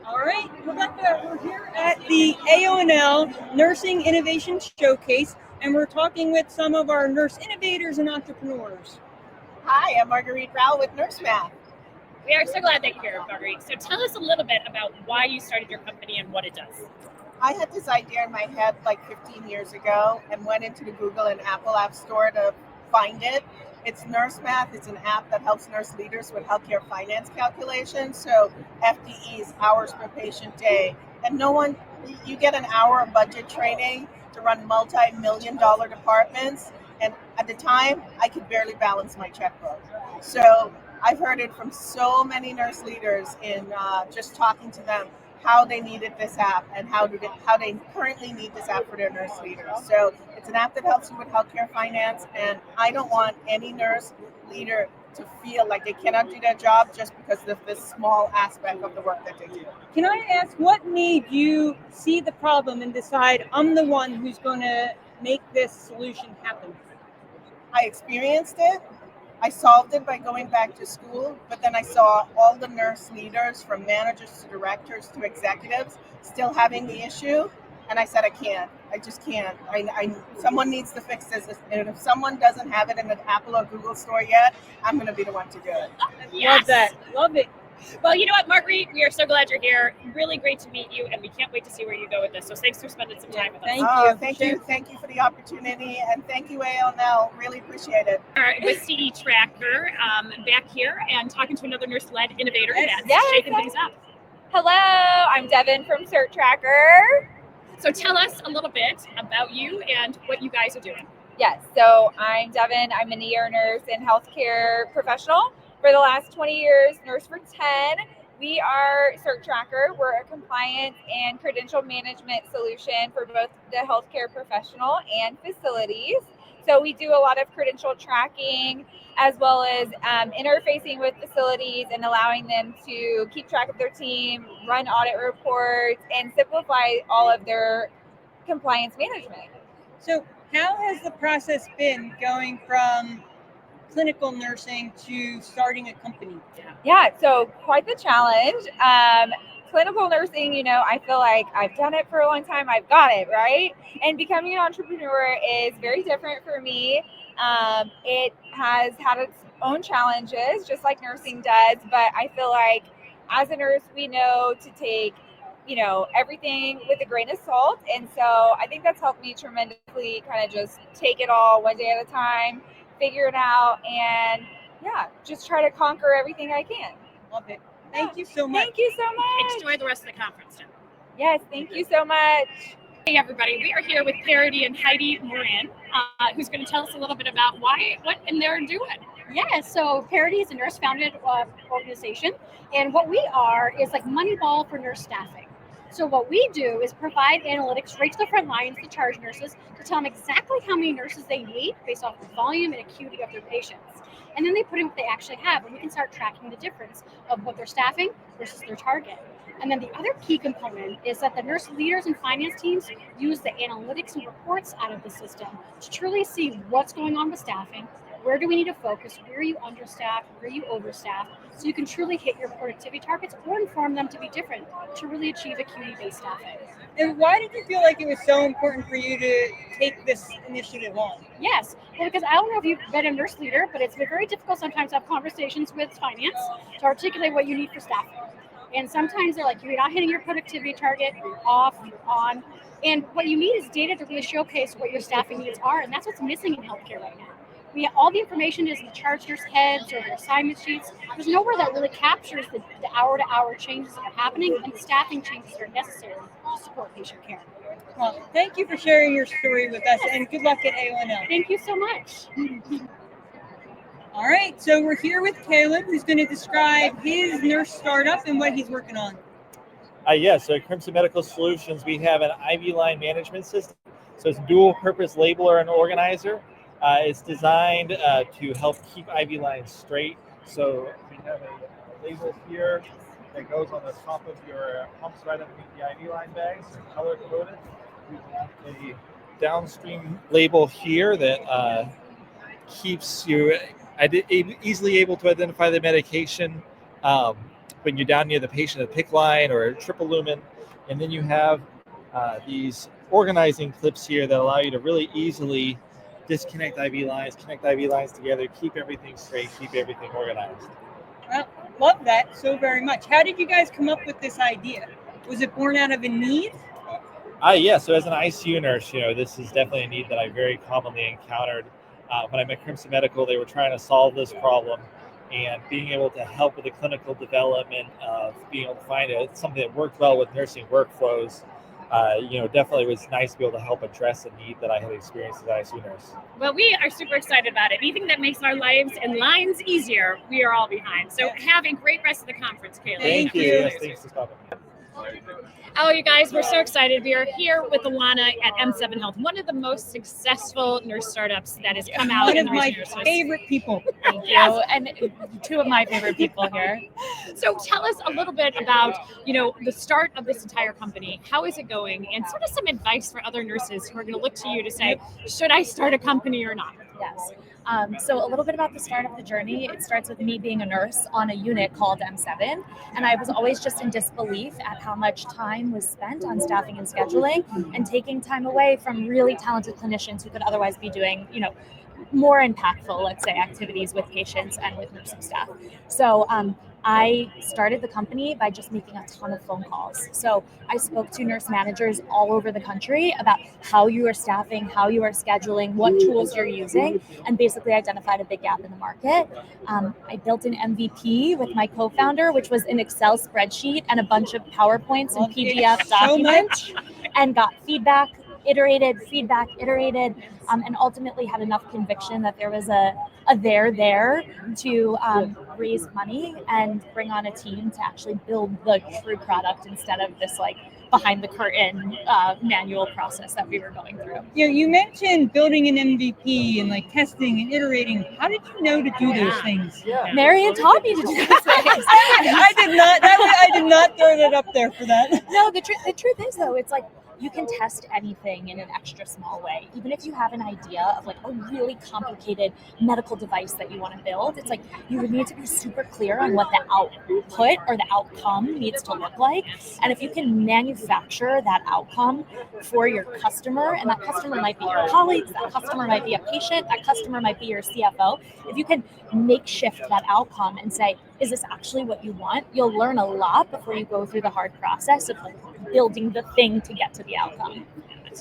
All right, we're here at the AONL Nursing Innovation Showcase, and we're talking with some of our nurse innovators and entrepreneurs. Hi, I'm Marguerite Rao with Nurse Math. We are so glad that you're here, Marguerite. So tell us a little bit about why you started your company and what it does. I had this idea in my head like 15 years ago and went into the Google and Apple App Store to find it. It's Nurse Math. It's an app that helps nurse leaders with healthcare finance calculations. So FTEs, hours per patient day. And you get an hour of budget training to run multi-million-dollar departments. And at the time, I could barely balance my checkbook. So I've heard it from so many nurse leaders in just talking to them how they needed this app and how they currently need this app for their nurse leaders. So it's an app that helps you with healthcare finance, and I don't want any nurse leader to feel like they cannot do their job just because of this small aspect of the work that they do. Can I ask, what made you see the problem and decide I'm the one who's going to make this solution happen? I experienced it. I solved it by going back to school, but then I saw all the nurse leaders, from managers to directors to executives, still having the issue. And I said, I can't. I just can't. Someone needs to fix this. And if someone doesn't have it in the Apple or Google store yet, I'm going to be the one to do it. Yes. Love that. Love it. Well, you know what, Marguerite? We are so glad you're here. Really great to meet you, and we can't wait to see where you go with this. So thanks for spending some time with us. Thank you for the opportunity, and thank you, AONL. Really appreciate it. All right, with CerTracker back here and talking to another nurse-led innovator that's shaking things up. Hello, I'm Devin from CerTracker. So tell us a little bit about you and what you guys are doing. Yes, so I'm Devin. I'm an ER nurse and healthcare professional. For the last 20 years, nurse for 10. We are CerTracker. We're a compliance and credential management solution for both the healthcare professional and facilities. So we do a lot of credential tracking as well as interfacing with facilities and allowing them to keep track of their team, run audit reports, and simplify all of their compliance management. So how has the process been going from clinical nursing to starting a company? Yeah, so quite the challenge. Clinical nursing, I feel like I've done it for a long time. I've got it, right? And becoming an entrepreneur is very different for me. It has had its own challenges, just like nursing does. But I feel like as a nurse, we know to take, everything with a grain of salt. And so I think that's helped me tremendously kind of just take it all one day at a time, figure it out, and just try to conquer everything I can. Love it. Thank you so much. Thank you so much. Enjoy the rest of the conference now. Yes, thank you so much. Hey everybody, we are here with Parity and Heidi Moran, who's going to tell us a little bit about what they're doing. Yeah, so Parity is a nurse-founded organization, and what we are is like Moneyball for nurse staffing. So what we do is provide analytics right to the front lines, the charge nurses, to tell them exactly how many nurses they need based off the volume and acuity of their patients. And then they put in what they actually have, and we can start tracking the difference of what they're staffing versus their target. And then the other key component is that the nurse leaders and finance teams use the analytics and reports out of the system to truly see what's going on with staffing, where do we need to focus, where are you understaffed, where are you overstaffed, so you can truly hit your productivity targets or inform them to be different to really achieve acuity-based staffing. And why did you feel like it was so important for you to take this initiative on? Yes, well, because I don't know if you've been a nurse leader, but it's been very difficult sometimes to have conversations with finance to articulate what you need for staffing. And sometimes they're like, you're not hitting your productivity target, you're off, you're on. And what you need is data to really showcase what your staffing needs are, and that's what's missing in healthcare right now. All the information is in the charge nurse heads or their assignment sheets. There's nowhere that really captures the hour-to-hour changes that are happening and the staffing changes that are necessary to support patient care. Well, thank you for sharing your story with us, and good luck at AONL. Thank you so much. All right, so we're here with Caleb, who's going to describe his nurse startup and what he's working on. Yes, so at Crimson Medical Solutions, we have an IV line management system. So it's a dual-purpose labeler and organizer. It's designed to help keep IV lines straight. So we have a label here that goes on the top of your pumps right underneath the IV line bags, color-coded. We have a downstream label here that keeps you easily able to identify the medication when you're down near the patient, a PICC line or a triple lumen. And then you have these organizing clips here that allow you to really easily disconnect IV lines, connect IV lines together, keep everything straight, keep everything organized. Well, love that so very much. How did you guys come up with this idea? Was it born out of a need? Yeah, so as an ICU nurse, this is definitely a need that I very commonly encountered. When I met Crimson Medical, they were trying to solve this problem, and being able to help with the clinical development of being able to find something that worked well with nursing workflows, definitely was nice to be able to help address a need that I had experienced as an ICU nurse. Well, we are super excited about it. Anything that makes our lives and lines easier, we are all behind. So have a great rest of the conference, Kayla. Thank you. Yes, thanks for stopping. Oh, you guys, we're so excited. We are here with Alana at M7 Health, one of the most successful nurse startups that has come out One in of the my recent years. favorite people. Thank you. Yes. And two of my favorite people here. So tell us a little bit about, the start of this entire company. How is it going? And sort of some advice for other nurses who are going to look to you to say, should I start a company or not? Yes. So a little bit about the start of the journey. It starts with me being a nurse on a unit called M7. And I was always just in disbelief at how much time was spent on staffing and scheduling and taking time away from really talented clinicians who could otherwise be doing, more impactful, let's say, activities with patients and with nursing staff. So I started the company by just making a ton of phone calls. So I spoke to nurse managers all over the country about how you are staffing, how you are scheduling, what tools you're using, and basically identified a big gap in the market. I built an MVP with my co-founder, which was an Excel spreadsheet and a bunch of PowerPoints and PDF documents, and got feedback, iterated, and ultimately had enough conviction that there was a there to raise money and bring on a team to actually build the true product instead of this behind the curtain manual process that we were going through. You mentioned building an MVP and testing and iterating. How did you know to do those things? Marion taught me to do those things. I did not. I did not throw that up there for that. No, the truth is though, it's you can test anything in an extra small way. Even if you have an idea of a really complicated medical device that you want to build, it's you would need to be super clear on what the output or the outcome needs to look like. And if you can manufacture that outcome for your customer, and that customer might be your colleagues, that customer might be a patient, that customer might be your CFO, if you can makeshift that outcome and say, is this actually what you want? You'll learn a lot before you go through the hard process of building the thing to get to the outcome.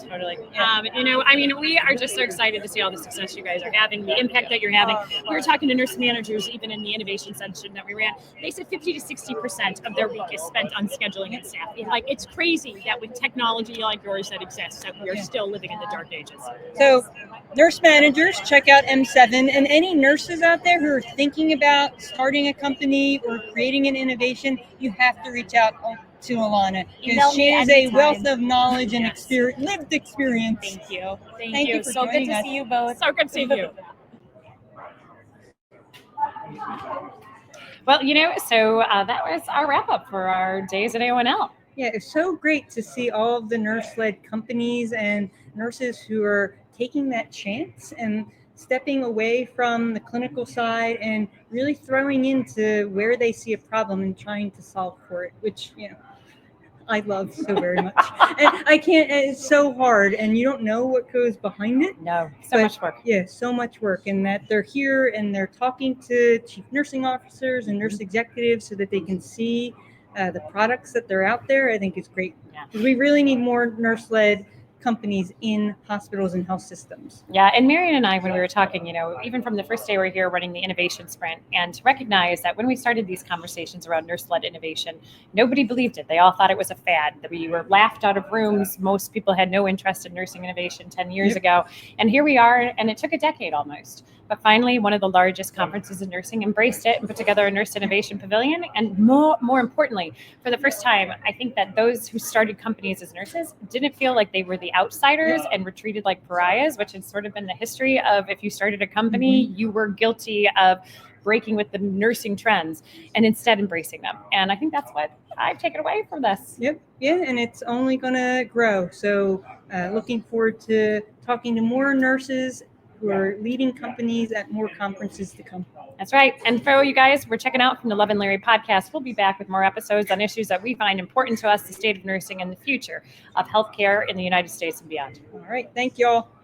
Totally. We are just so excited to see all the success you guys are having, the impact that you're having. We were talking to nurse managers, even in the innovation session that we ran. They said 50 to 60% of their week is spent on scheduling and staffing. It's crazy that with technology like yours that exists, that we are still living in the dark ages. So, nurse managers, check out M7, and any nurses out there who are thinking about starting a company or creating an innovation, you have to reach out to Alana because she is a wealth of knowledge and lived experience. Thank you. Thank you for so good joining to us. see you both. So good seeing you. Well, so that was our wrap up for our days at AONL. Yeah, it's so great to see all of the nurse-led companies and nurses who are taking that chance and stepping away from the clinical side and really throwing into where they see a problem and trying to solve for it, which, I love so very much. And I can't, it's so hard and you don't know what goes behind it. No, so much work. Yeah, so much work. And that they're here and they're talking to chief nursing officers and nurse executives so that they can see the products that they're out there, I think is great. Because we really need more nurse-led companies in hospitals and health systems. Yeah, and Marion and I, when we were talking, even from the first day we were here running the innovation sprint, and to recognize that when we started these conversations around nurse-led innovation, nobody believed it. They all thought it was a fad, that we were laughed out of rooms. Most people had no interest in nursing innovation 10 years ago. And here we are, and it took a decade almost. But finally, one of the largest conferences in nursing embraced it and put together a nurse innovation pavilion. And more importantly, for the first time, I think that those who started companies as nurses didn't feel like they were the outsiders and were treated like pariahs, which has sort of been the history of if you started a company, you were guilty of breaking with the nursing trends and instead embracing them. And I think that's what I've taken away from this. Yep. Yeah, and it's only going to grow. So looking forward to talking to more nurses who are leading companies at more conferences to come. That's right. And for you guys, we're checking out from the Love and Leary podcast. We'll be back with more episodes on issues that we find important to us, the state of nursing and the future of healthcare in the United States and beyond. All right. Thank you all.